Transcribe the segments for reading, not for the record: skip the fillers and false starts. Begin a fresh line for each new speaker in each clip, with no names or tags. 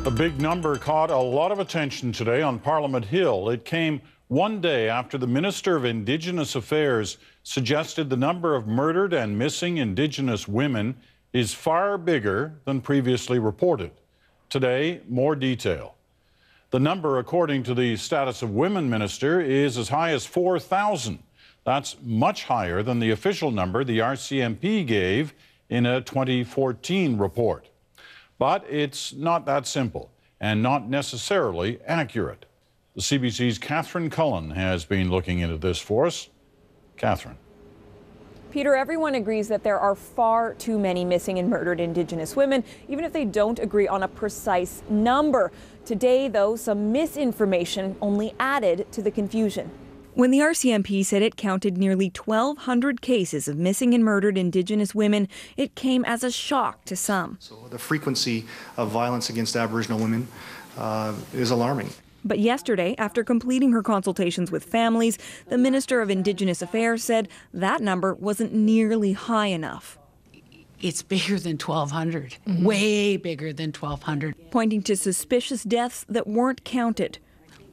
A big number caught a lot of attention today on Parliament Hill. It came one day after the Minister of Indigenous Affairs suggested the number of murdered and missing Indigenous women is far bigger than previously reported. Today, more detail. The number, according to the Status of Women Minister, is as high as 4,000. That's much higher than the official number the RCMP gave in a 2014 report. But it's not that simple and not necessarily accurate. The CBC's Catherine Cullen has been looking into this for us. Catherine.
Peter, everyone agrees that there are far too many missing and murdered Indigenous women, even if they don't agree on a precise number. Today, though, some misinformation only added to the confusion. When the RCMP said it counted nearly 1,200 cases of missing and murdered Indigenous women, it came as a shock to some.
So the frequency of violence against Aboriginal women is alarming.
But yesterday, after completing her consultations with families, the Minister of Indigenous Affairs said that number wasn't nearly high enough.
It's bigger than 1,200, way bigger than 1,200.
Pointing to suspicious deaths that weren't counted.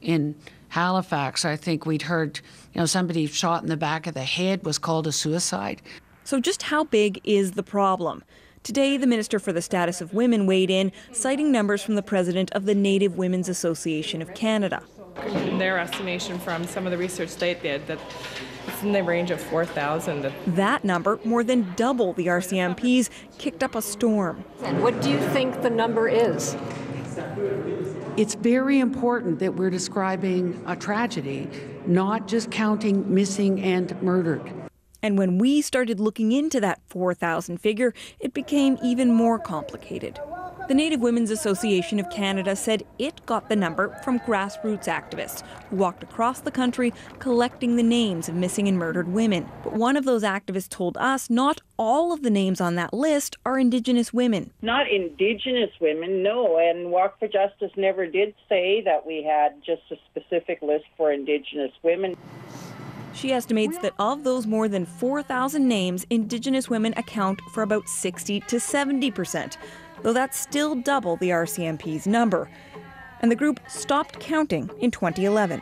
In Halifax, I think we'd heard, somebody shot in the back of the head was called a suicide.
So just how big is the problem? Today, the Minister for the Status of Women weighed in, citing numbers from the President of the Native Women's Association of Canada.
In their estimation from some of the research they did, that it's in the range of 4,000.
That number, more than double the RCMP's, kicked up a storm.
And what do you think the number is?
It's very important that we're describing a tragedy, not just counting missing and murdered.
And when we started looking into that 4,000 figure, it became even more complicated. The Native Women's Association of Canada said it got the number from grassroots activists who walked across the country collecting the names of missing and murdered women. But one of those activists told us not all of the names on that list are Indigenous women.
Not Indigenous women, no. And Walk for Justice never did say that we had just a specific list for Indigenous women.
She estimates that of those more than 4,000 names, Indigenous women account for about 60 to 70%, though that's still double the RCMP's number. And the group stopped counting in 2011.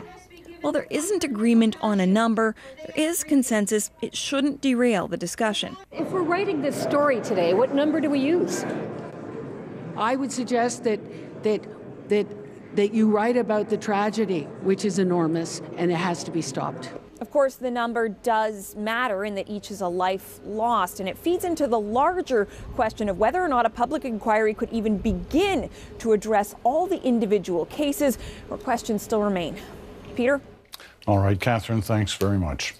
While there isn't agreement on a number, there is consensus it shouldn't derail the discussion.
If we're writing this story today, what number do we use?
I would suggest that you write about the tragedy, which is enormous, and it has to be stopped.
Of course, the number does matter in that each is a life lost, and it feeds into the larger question of whether or not a public inquiry could even begin to address all the individual cases where questions still remain. Peter?
All right, Catherine, thanks very much.